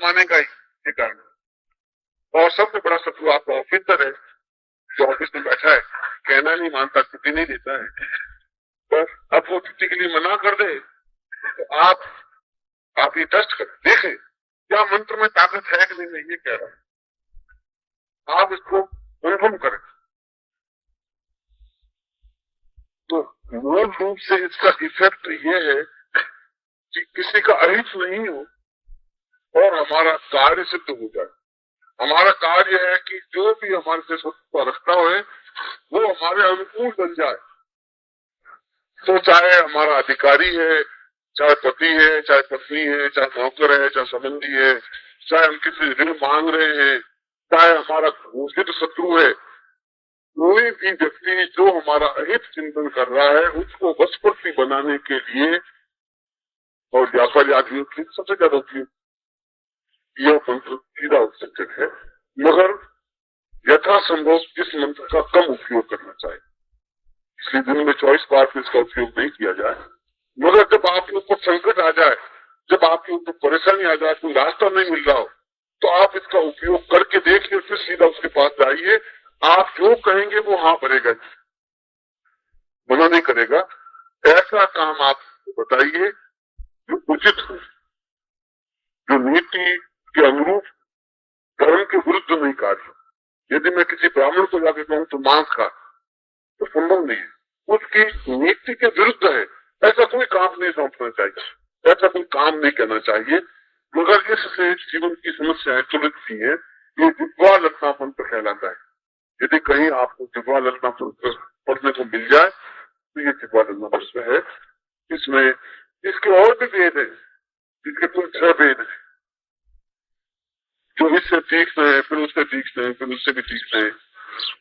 मानेगा ही ये कारण। और सबसे बड़ा शत्रु आपका ऑफिसर है जो ऑफिस में बैठा है, कहना नहीं मानता, छुट्टी नहीं देता है। बस अब वो छुट्टी के लिए मना कर दे तो आप ये टेस्ट कर देखें क्या मंत्र में ताकत है कि नहीं, मैं ये कह रहा हूं, आप इसको अनुभव करें। तो मूल रूप से इसका इफेक्ट ये है कि किसी का अहित नहीं हो और हमारा कार्य सिद्ध हो जाए। हमारा कार्य है कि जो भी हमारे से स्वतंत्रता रखता है वो हमारे अनुकूल बन जाए। तो चाहे हमारा अधिकारी है, चाहे पति है, चाहे पत्नी है, चाहे नौकर है, चाहे संबंधी है, चाहे हम किसी ऋण मांग रहे हैं, चाहे हमारा घोषित शत्रु है, कोई भी व्यक्ति जो हमारा अहित चिंतन कर रहा है उसको वशवर्ती बनाने के लिए और व्यापारी आदमियों की सबसे ज्यादा उपयोग यह मंत्र सीधा उपसर्जक है, मगर यथासंभव इस मंत्र का कम उपयोग करना चाहिए। इसलिए दिन में 24 बार फिर इसका उपयोग नहीं किया जाए। मगर जब आप लोग को संकट आ जाए, जब आप लोग को परेशानी आ जाए, कोई रास्ता नहीं मिल रहा हो, तो आप इसका उपयोग करके देखिए, फिर सीधा उसके पास जाइए। आप जो कहेंगे वो हाँ भरेगा, मना नहीं करेगा। ऐसा काम आप बताइए जो उचित हो, जो नीति के अनुरूप धर्म के विरुद्ध नहीं कार्य। यदि मैं किसी ब्राह्मण को जाके कहूं तो मांस खा, तो संभव नहीं है, उसकी नीति के विरुद्ध है। ऐसा कोई काम नहीं सौंपना चाहिए, ऐसा कोई काम नहीं करना चाहिए। मगर इससे जीवन की समस्याएं तुलित सी है। ये जिह्वा ललना मंत्र कहलाता है। यदि कहीं आपको जिह्वा ललना मंत्र पढ़ने को मिल जाए तो ये जिह्वा ललना मंत्र है। इसमें इसके और भी भेद है, इसके कुल 6 भेद है, जो इससे तीक्ष्ण है, फिर उससे तीक्ष्ण है, फिर उससे भी तीक्ष्ण है।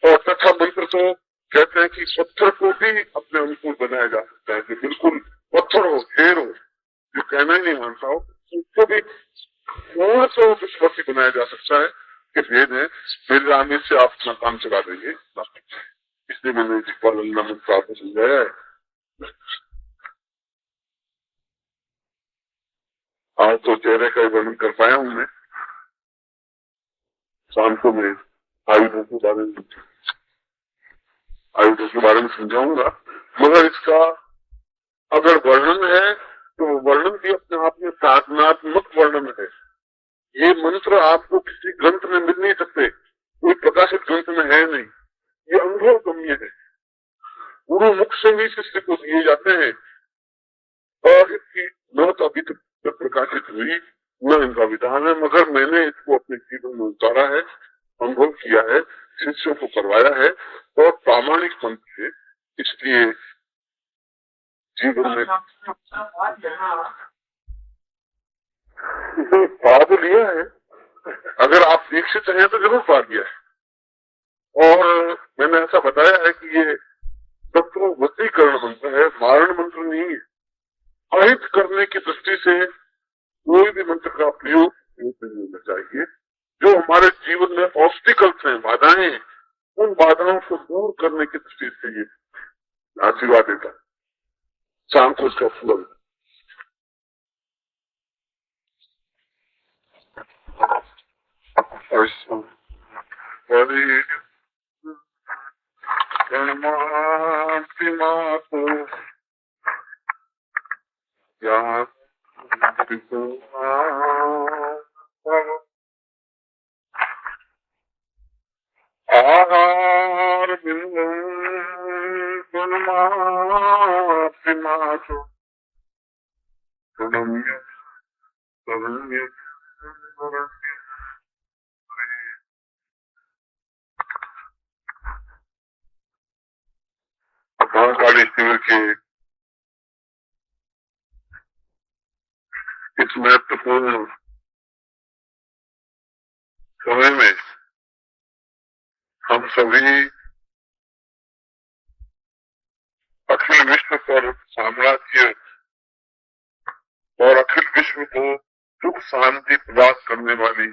और तथा मंत्र तो कहते हैं कि पत्थर को भी अपने अनुकूल बनाया जा सकता है, कि बिल्कुल पत्थर हो, ढेर हो, जो कहना ही नहीं मानता हो, उसको भी पूर्ण से विश्वासी बनाया जा सकता है। कि भेद है। मेरे आने से आप अपना काम चला देंगे, इसलिए मैंने जिह्वा ललना मंत्र आपको समझाया है। आज तो चेहरे का वर्णन कर पाया हूं मैं। शाम को मैं आयुधों के बारे में समझाऊंगा। मगर इसका अगर वर्णन है तो वर्णन भी अपने आप में साधनात्मक वर्णन है। ये मंत्र आपको किसी ग्रंथ में मिल नहीं सकते, कोई प्रकाशित ग्रंथ में है नहीं, ये अनुभव गम्य है, गुरु मुख से ही शिष्य को दिए जाते हैं। और इसकी न तो अभी तक प्रकाशित हुई न इनका विधान है, मगर मैंने इसको अपने जीवन में उतारा है, अनुभव किया है, शिष्यों को करवाया है और प्रामाणिक मंत्र है। इसलिए जीवन में पाद लिया है। अगर आप दीक्षित हैं तो जरूर पा लिया है। और मैंने ऐसा बताया है कि ये शत्रु वशीकरण मंत्र है, मारण मंत्र नहीं है। अहित करने की दृष्टि से कोई भी मंत्र का प्रयोग नहीं होना चाहिए। जो हमारे जीवन में ऑब्स्टिकल्स हैं, बाधाएं हैं, उन बाधाओं को दूर करने की दृष्टि से ये आशीर्वाद देता है। शाम को उसका फल आहार महाकाली शिविर के इस महत्वपूर्ण समय में हम सभी अखिल विश्व पर साम्राज्य और अखिल विश्व को सुख शांति प्रदान करने वाली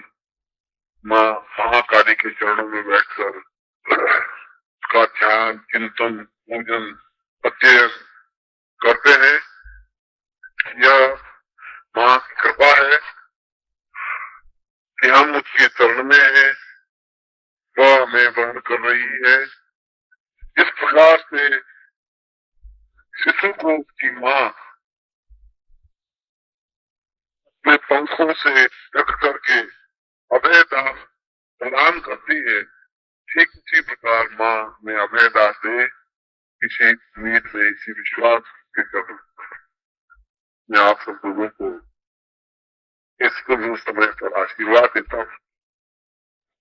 माँ महाकाली के चरणों में बैठकर उसका ध्यान, चिंतन, पूजन, अध्ययन करते हैं। यह माँ की कृपा है कि हम उसके चरण में हैं, वह हमें वहन कर रही है। इस प्रकार से शिशु को उसकी माँ अपने पंखों से रख करके अभय दास प्रदान करती है। ठीक इसी प्रकार माँ में अभय दास दे, इसी उम्मीद में, इसी विश्वास के साथ मैं आप सब लोगों को इस समय पर आशीर्वाद देता हूँ।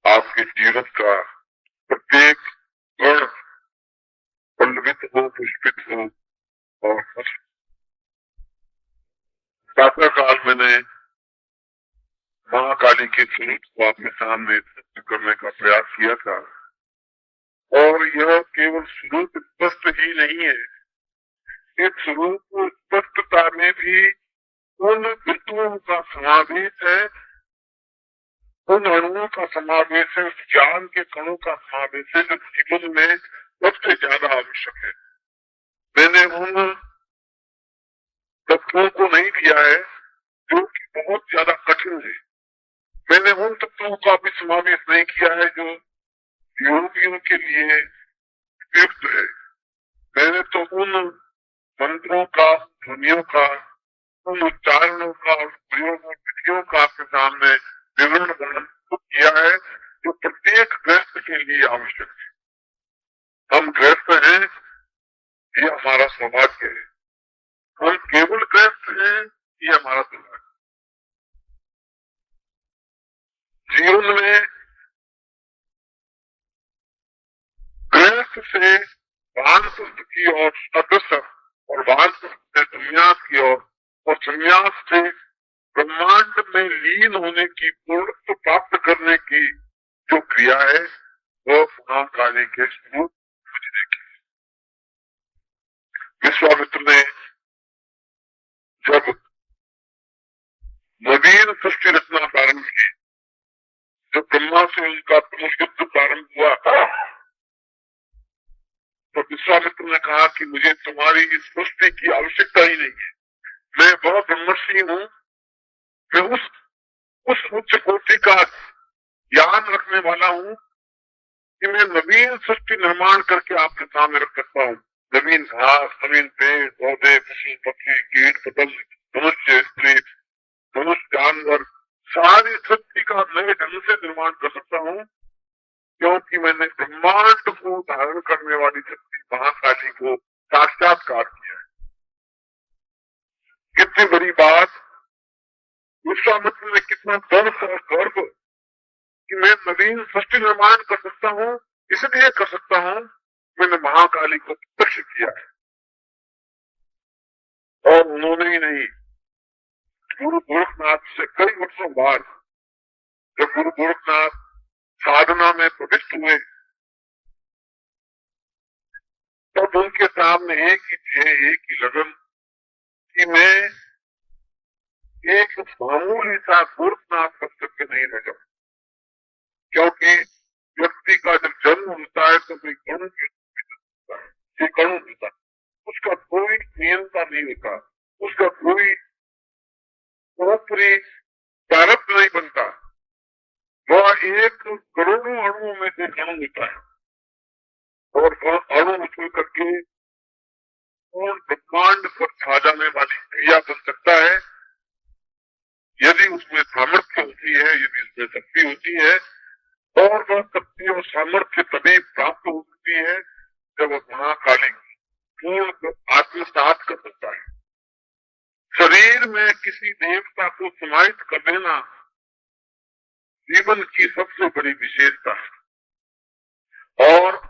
आपके जीवन का प्रत्येक गण पल्लवित हो, पुष्पित हो। और प्रातः काल मैंने महाकाली के स्वरूप को आपके सामने करने का प्रयास किया था, और यह केवल स्वरूप स्पष्ट ही नहीं है, इस स्वरूप स्पष्टता में भी उन बिंदुओं का समावेश है, उन अणुओं का समावेश है, उस ज्ञान के कणों का समावेश है जो जीवन में सबसे ज्यादा आवश्यक है। मैंने उन तत्वों को नहीं दिया है जो कि बहुत ज्यादा कठिन है। मैंने उन तत्वों का भी समावेश नहीं किया है जो योगियों के लिए उपयुक्त है। मैंने तो उन मंत्रों का, ध्वनियों का, उन उच्चारणों का, प्रयोग विधियों का आपके सामने विवरण वर्णन किया है जो प्रत्येक गृहस्थ के लिए आवश्यक है। हम गृहस्थ हैं, ये हमारा सौभाग्य है। हम केवल गृहस्थ हैं, ये हमारा सौभाग्य। जीवन में गृहस्थ से वानप्रस्थ की ओर अग्रसर, और वानप्रस्थ से संन्यास की ओर, और संन्यास से ब्रह्मांड में लीन होने की, पूर्णत्व प्राप्त करने की जो क्रिया है वह महाकाली के स्वरूप पूजने की। विश्वामित्र ने जब नवीन सृष्टि रचना प्रारंभ की, जब ब्रह्मा से उनका युद्ध प्रारंभ हुआ, तो विश्वामित्र ने कहा कि मुझे तुम्हारी इस सृष्टि की आवश्यकता ही नहीं है। मैं वह ब्रह्मर्षि हूँ, मैं उस उच्च कोटि का ज्ञान रखने वाला हूँ कि मैं नवीन सृष्टि निर्माण करके आपके सामने रख सकता हूँ। नवीन घास, नवीन पेड़ पौधे, पशु पक्षी, कीट पतंग, मनुष्य, स्त्री, मनुष्य, जानवर, सारी सृष्टि का नए ढंग से निर्माण कर सकता हूँ, क्योंकि मैंने ब्रह्मांड को धारण करने वाली शक्ति महाकाली को साक्षात्कार किया है। कितनी बड़ी बात! विश्वामित्र ने कितना गर्व और गर्व कि मैं नवीन सृष्टि निर्माण कर सकता हूँ, इसलिए कर सकता हूँ मैंने महाकाली को प्रत्यक्ष किया है। और उन्होंने ही नहीं, गुरु गोरखनाथ से कई वर्षों बाद जब गुरु गोरखनाथ साधना में प्रविष्ट हुए, तब उनके सामने एक ही ध्येय, एक ही लगन कि मैं एक मामूली सा गोरखनाथ बन करके नहीं रह जाऊं। क्योंकि व्यक्ति का जब जन्म होता है तो कोई कणु होता है, ये कणु होता है, उसका कोई नियंत्रण नहीं होता, उसका कोई ऊपरी प्रारब्ध नहीं बनता। वह एक करोड़ों अणुओं में से कणु होता है, और वह अणु उछल करके पूर्ण ब्रह्मांड पर छा जाने वाली क्रिया बन सकता है यदि उसमें सामर्थ्य होती है, यदि उसमें शक्ति होती है। और वह शक्ति और सामर्थ्य तभी प्राप्त हो सकती है जब वह महाकाली पूर्ण आत्मसात कर सकता है। शरीर में किसी देवता को समाहित कर देना जीवन की सबसे बड़ी विशेषता है, और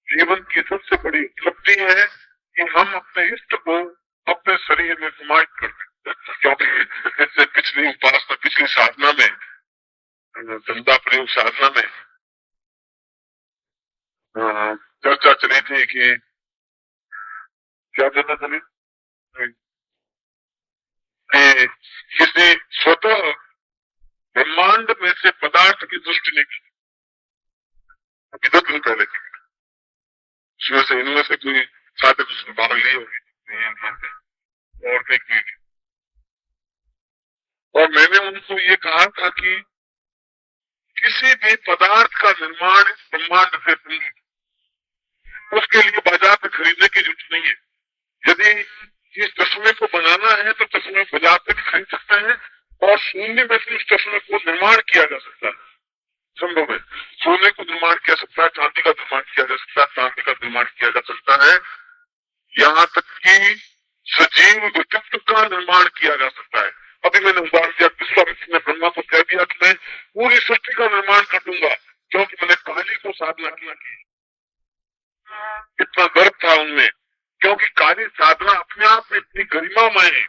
जीवन की सबसे बड़ी उपलब्धि है कि हम अपने इष्ट को अपने शरीर में समाहित कर सकते हैं। क्योंकि जैसे पिछली उपासना, पिछली साधना में, चंदा प्रयोग साधना में चर्चा चली थी कि क्या चर्चा चली, किसी स्वतः ब्रह्मांड में से पदार्थ की दृष्टि नहीं की, अभी 10 दिन पहले की, उसमें से इनमें से कोई साधक भाग ली होगी और नहीं की। और मैंने उनको ये कहा था कि किसी भी पदार्थ का निर्माण इस ब्रह्मांड से नहीं, उसके लिए बाजार में खरीदने की जरूरत नहीं है। यदि इस चश्मे को बनाना है तो चश्मे बाजार से खरीद सकते हैं, और शून्य में से उस चश्मे को निर्माण किया जा सकता है, संभव है। सोने को निर्माण किया सकता है, चांदी का निर्माण किया जा सकता है, चांदी का निर्माण किया जा सकता है, यहाँ तक कि सजीव व्यक्तित्व का निर्माण किया जा सकता है। अभी मैंने उदाहरण दिया, विश्वामित्र ने ब्रह्मा को कह दिया कि मैं पूरी सृष्टि का निर्माण कर दूंगा, क्योंकि मैंने काली को साधना किया की। इतना गर्व था उनमें, क्योंकि काली साधना अपने आप में इतनी गरिमामय है।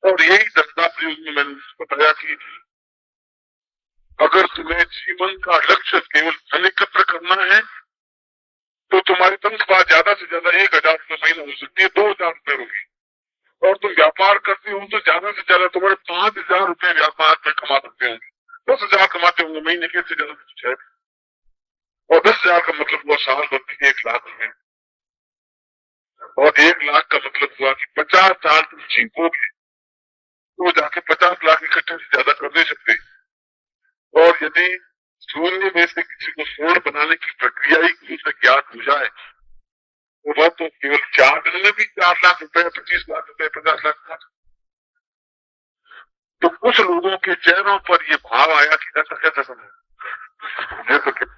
और यही दसदा प्रयोग में मैंने बताया कि अगर तुम्हें जीवन का लक्ष्य केवल धन एकत्र करना है तो तुम्हारी तनख्वाह ज्यादा से ज्यादा 1000 रुपये महीना हो सकती है, 2000 रुपये होगी। और तुम व्यापार करते हो तो ज्यादा से ज्यादा तुम्हारे 5000 रुपये व्यापार में कमा सकते होंगे, 10,000 कमाते होंगे महीने के, से ज्यादा कुछ है। और 10,000 का मतलब हुआ साल भर के 1 लाख रुपए, और 1 लाख का मतलब हुआ कि 50 साल तुम जीवोगे तो जाके 50 लाख इकट्ठे से ज्यादा कर नहीं सकते। और यदि शून्य में से किसी को स्वर्ण बनाने की प्रक्रिया ही उसे ज्ञात हो जाए तो वह तो केवल 4 दिन में भी 4 लाख रुपए, 25 लाख रुपए, 50 लाख। तो कुछ लोगों के चेहरों पर ये भाव आया कि ऐसा कैसा समय, जैसे केवल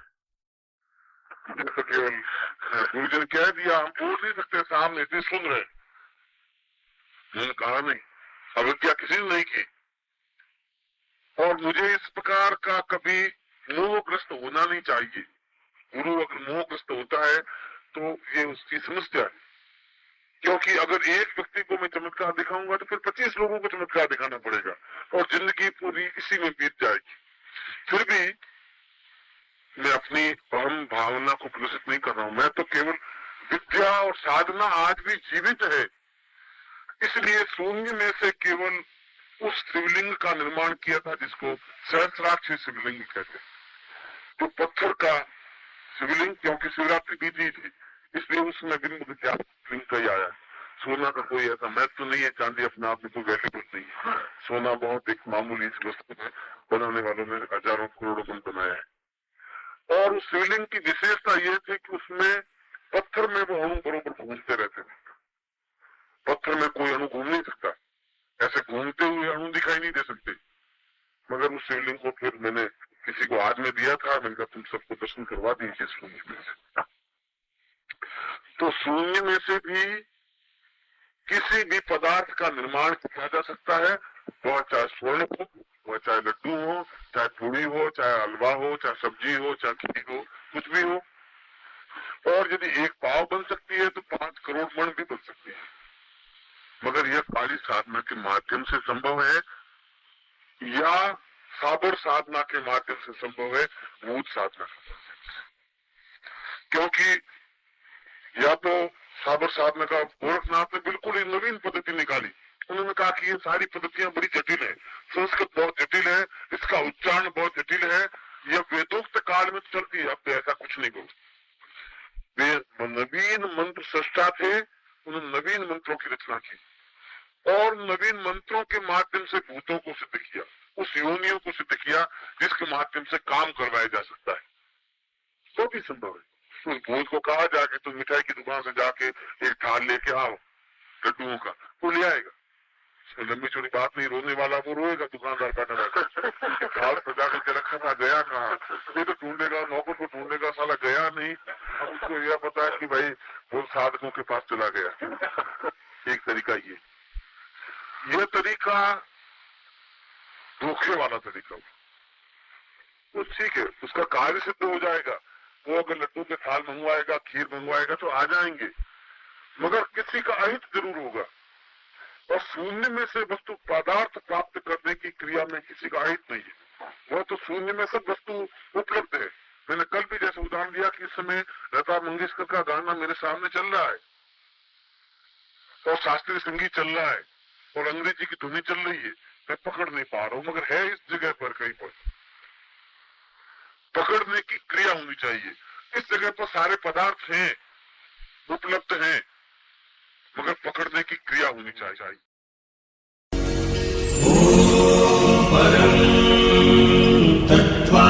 गुरु ने कह दिया, हम बोल नहीं सकते, सामने इतने सुन रहे। मैंने कहा नहीं, अवज्ञा किसी ने नहीं की। और मुझे इस प्रकार का कभी मोहग्रस्त होना नहीं चाहिए। गुरु अगर मोहग्रस्त होता है तो ये उसकी समस्या है, क्योंकि अगर एक व्यक्ति को मैं चमत्कार दिखाऊंगा तो फिर 25 लोगों को चमत्कार दिखाना पड़ेगा और जिंदगी पूरी इसी में बीत जाएगी। फिर भी मैं अपनी अहम भावना को प्रदर्शित नहीं कर रहा हूं, मैं तो केवल विद्या और साधना आज भी जीवित है। इसलिए शून्य में से केवल उस शिवलिंग का निर्माण किया था जिसको सहस्राक्षी शिवलिंग कहते हैं, जो पत्थर का शिवलिंग, क्योंकि शिवरात्रि बीती थी इसलिए उसमें बिंब विद्या लिंग कही आया। सोना का कोई ऐसा महत्व तो नहीं है, चांदी अपने आप में कोई वैसे कुछ नहीं है। सोना बहुत एक मामूली वस्तु है, बनाने वालों ने हजारों करोड़ों गुण बनाया है। और उस शिवलिंग की विशेषता ये थी कि उसमें पत्थर में वो अणु बरोबर घूमते रहते थे। पत्थर में कोई अणु घूम नहीं सकता, ऐसे घूमते हुए अणु दिखाई नहीं दे सकते। मगर उस शिवलिंग को फिर मैंने किसी को आज में दिया था, मैंने कहा तुम सबको दर्शन करवा दीजिए शून्य में से। तो शून्य में से भी किसी भी पदार्थ का निर्माण किया जा सकता है, वह चाहे स्वर्ण हो, वह चाहे लड्डू हो, चाहे पूड़ी हो, चाहे हलवा हो, चाहे सब्जी हो, चाहे खीर हो, कुछ भी हो। और यदि एक पाव बन सकती है तो 5 करोड़ मण भी बन सकती है, मगर यह काली साधना के माध्यम से संभव है या साबर साधना के माध्यम से संभव है, भूत साधना। क्योंकि या तो साबर साधना का गोरखनाथ ने बिल्कुल ही नवीन पद्धति निकाली। उन्होंने कहा कि ये सारी पद्धतियां बड़ी जटिल है, संस्कृत बहुत जटिल है, इसका उच्चारण बहुत जटिल है, यह वेदोक्त काल में चलती है, अब तो ऐसा कुछ नहीं बोल। वे नवीन मंत्र सृष्टा थे, उन्होंने नवीन मंत्रों की रचना की और नवीन मंत्रों के माध्यम से भूतों को सिद्ध किया, उस योनियों को सिद्ध किया जिसके माध्यम से काम करवाया जा सकता है। तो भी संभव है। उस भूत को कहा जाके तुम मिठाई की दुकान से जाके एक थाल लेके आओ लड्डुओं का, वो ले आएगा। लंबी चौड़ी बात नहीं, रोने वाला वो रोएगा, दुकानदार बैठा रहता। थाल सजा के रखा था, गया कहाँ? ये तो ढूंढेगा, नौकर को ढूंढेगा, साला गया नहीं। अब उसको यह पता है कि भाई वो साधकों के पास चला गया। एक तरीका ये तरीका धोखे वाला तरीका, तो ठीक है, उसका कार्य सिद्ध हो जाएगा। वो अगर लड्डू के थाल मंगवाएगा, खीर मंगवाएगा तो आ जाएंगे, मगर किसी का अहित जरूर होगा। और शून्य में से वस्तु पदार्थ प्राप्त करने की क्रिया में किसी का अहित नहीं है, वह तो शून्य में सब वस्तु उपलब्ध है। मैंने कल भी जैसे उदाहरण दिया कि इस समय लता मंगेशकर का गाना मेरे सामने चल रहा है और शास्त्रीय संगीत चल रहा है और अंग्रेजी की धुनी चल रही है, मैं पकड़ नहीं पा रहा हूँ, मगर है इस जगह पर कहीं पर। पकड़ने की क्रिया होनी चाहिए। इस जगह पर सारे पदार्थ हैं, उपलब्ध हैं, मगर पकड़ने की क्रिया होनी चाहिए। परं तत्त्वा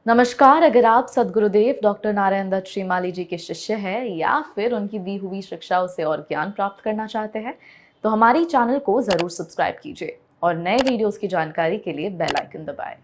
नमस्कार। अगर आप सद्गुरुदेव डॉक्टर नारायण दत्त श्रीमाली जी के शिष्य हैं या फिर उनकी दी हुई शिक्षाओं से और ज्ञान प्राप्त करना चाहते हैं तो हमारी चैनल को जरूर सब्सक्राइब कीजिए और नए वीडियोस की जानकारी के लिए बेल आइकन दबाएं।